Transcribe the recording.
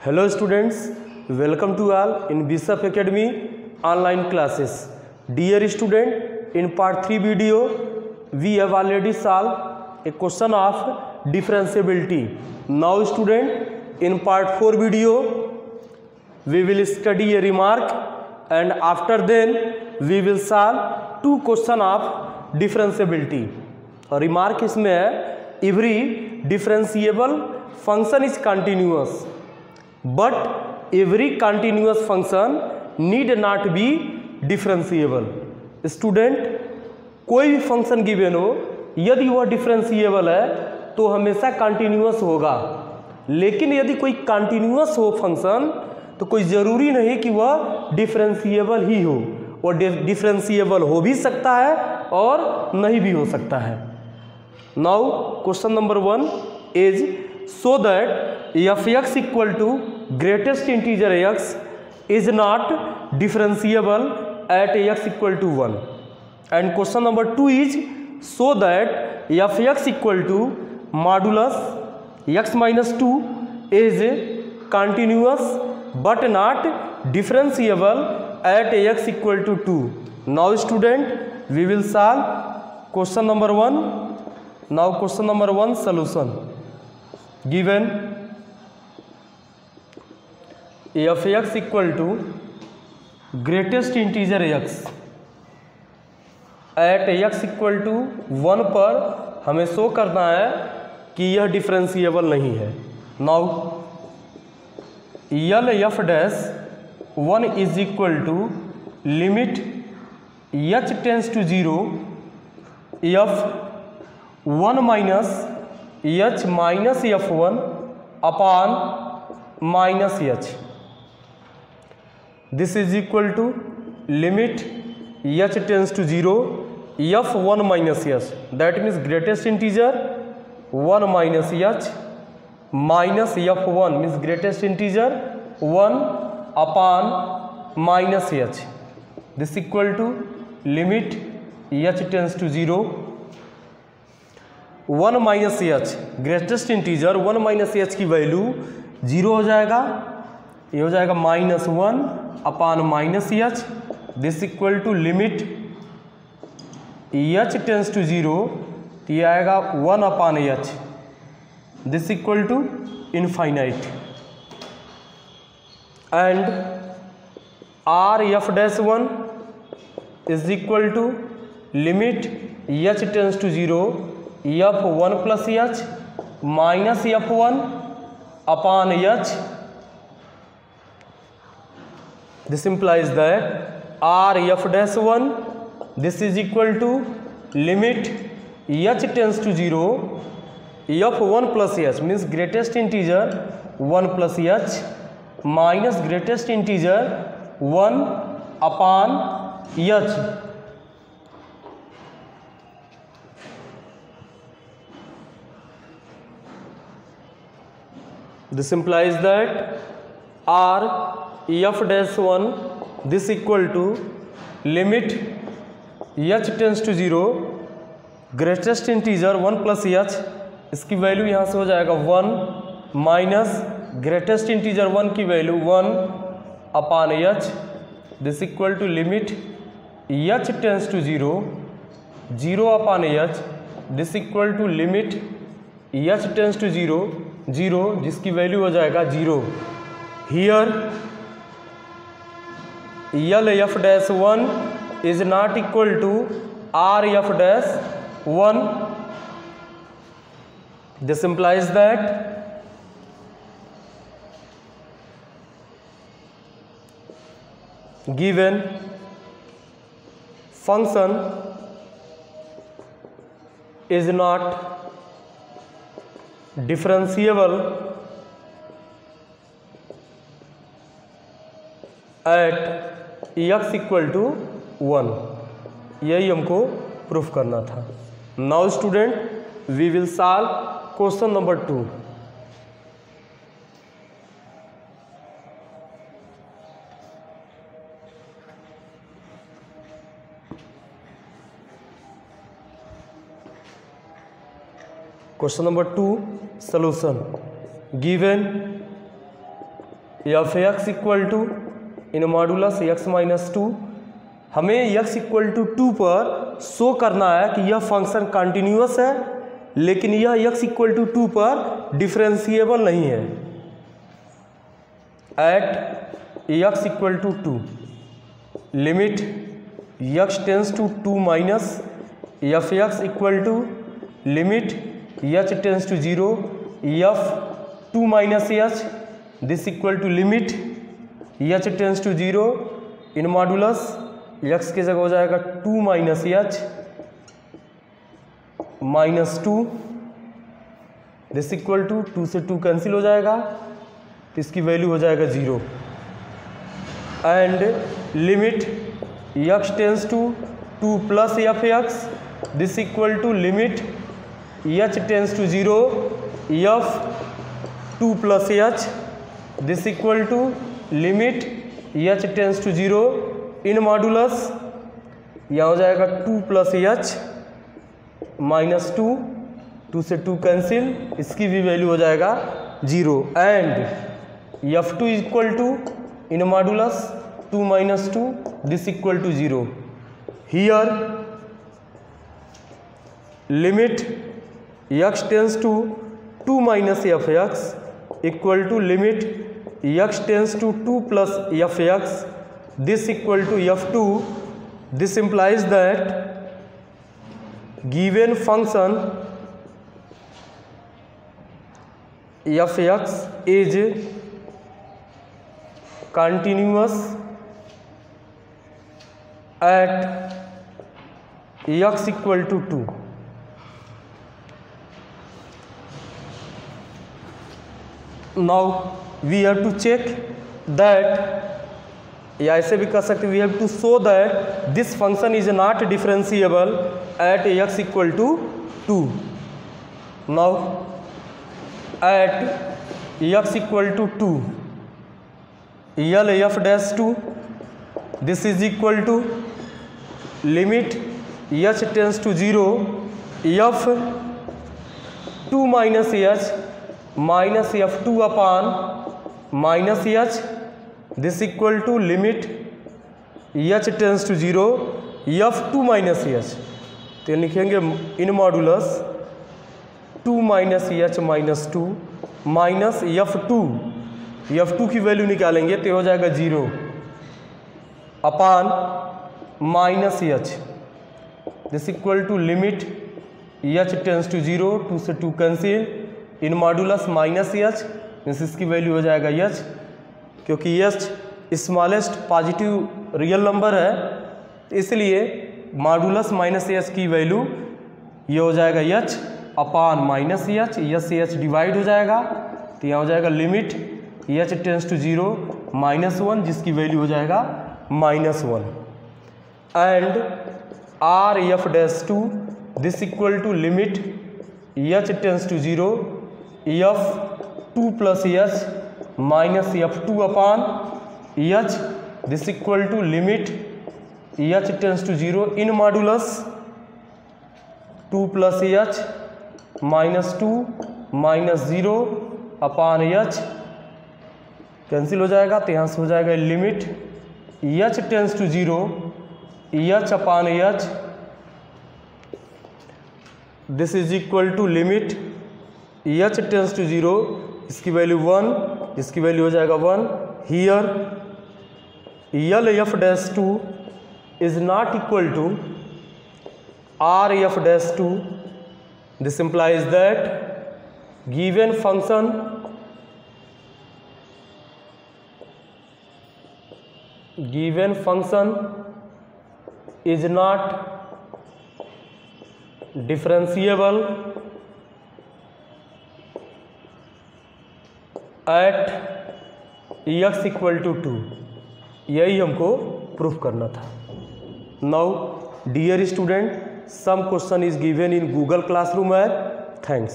Hello students, welcome to all in Bishop Academy online classes. Dear student, in part 3 video we have already solved a question of differentiability. Now student, in part 4 video we will study a remark and after then we will solve two question of differentiability. A remark इसमें है every differentiable function is continuous but every continuous function need not be differentiable. Student, कोई भी function given हो यदि वह differentiable है तो हमेशा कंटिन्यूअस होगा, लेकिन यदि कोई कंटिन्यूअस हो फंक्शन तो कोई ज़रूरी नहीं कि वह डिफरेंशिएबल ही हो, वह डिफरेंशिएबल हो भी सकता है और नहीं भी हो सकता है. Now question number 1 is so that f(x) equal to greatest integer x is not differentiable at x equal to 1, and question number 2 is so that f(x) equal to modulus x minus 2 is continuous but not differentiable at x equal to 2. Now student, we will solve question number 1. Now question number 1 solution. Given f(x) equal to greatest integer x at x equal to 1 पर हमें show करना है कि यह differentiable नहीं है. Now L F dash 1 is equal to limit h tends to 0 f1 minus h minus f1 upon minus h. This is equal to limit h tends to 0 f1 minus h, that means greatest integer 1 minus h minus f1 means greatest integer 1 upon minus h. This equal to limit h tends to 0 1 minus h, greatest integer 1 minus h की value 0 हो जाएगा, ये हो जाएगा -1 upon minus H. This equal to limit H tends to 0, तो ये आएगा 1 upon h. This equal to infinite. And R f dash 1 is equal to limit H tends to 0 f1 plus h minus f1 upon h. This implies that r f dash 1 this is equal to limit h tends to 0 f1 plus h means greatest integer 1 plus h minus greatest integer 1 upon h. This implies that r f dash 1 this equal to limit h tends to 0 greatest integer 1 plus h, इसकी value यहाँ से हो जाएगा 1 minus greatest integer 1 की value 1 upon h. This equal to limit h tends to 0 0 upon h. This equal to limit h tends to 0 0, जिसकी value हो जाएगा 0. Here L F dash 1 is not equal to R f dash 1. This implies that given function is not differentiable at x equal to 1. यही हमको proof करना था. Now student, we will solve question number 2. Question number 2 solution. Given f x equal to in modulus x minus 2। हमें x equal to 2 पर show करना है कि यह फंक्शन कंटिन्यूअस है, लेकिन यह एक्स इक्वल टू 2 पर डिफरेंशिएबल नहीं है। At x equal to 2 limit x tends to 2 minus f x equal to limit H tends to 0 F 2 minus H this equal to limit H tends to 0 in modulus x की जगह हो जाएगा 2 minus H minus 2 this equal to 2 से 2 cancel हो जाएगा तो इसकी value हो जाएगा 0 and limit x tends to 2 plus f x this equal to limit H tends to 0 F 2 plus h this equal to limit H tends to 0 in modulus यहाँ हो जाएगा 2 प्लस एच माइनस 2 से 2 cancel, इसकी भी value हो जाएगा 0 and f 2 equal to in modulus 2 minus 2 this equal to 0 here limit x tends to 2 minus f x equal to limit x tends to 2 plus f x this equal to f2 this implies that given function f(x) is continuous at x equal to 2. Now we have to check that, या ऐसे भी कर सकते, we have to show that this function is not differentiable at x equal to 2. Now at x equal to 2 यल F dash 2 this is equal to limit H tends to 0 F 2 minus F 2 upon minus H this equal to limit H tends to 0 F 2 minus H, तो लिखेंगे in modulus 2 minus H minus 2 minus F 2 की value निकालेंगे तो हो जाएगा 0 upon minus H this equal to limit H tends to 0 2 से 2 cancel in modulus minus h, इसकी value हो जाएगा एच, क्योंकि h smallest positive real number है इसलिए मॉडुलस माइनस एच की वैल्यू ये हो जाएगा h upon minus h, h से एच डिवाइड हो जाएगा तो यहाँ हो जाएगा लिमिट एच टेंस टू 0 -1 जिसकी वैल्यू हो जाएगा -1 and R f dash 2 this equal to limit H tends to 0 F 2 plus h minus F 2 upon h this equal to limit H tends to 0 in modulus 2 plus h -2 -0 upon h cancel हो जाएगा तो यहाँ से हो जाएगा limit H tends to 0 h upon h this is equal to limit H tends to 0, इसकी value 1, इसकी value हो जाएगा 1 here L F dash 2 is not equal to R f dash 2, this implies that given function is not differentiable at x equal to 2, यही हमको proof करना था. Now dear student, some question is given in Google Classroom app. Thanks.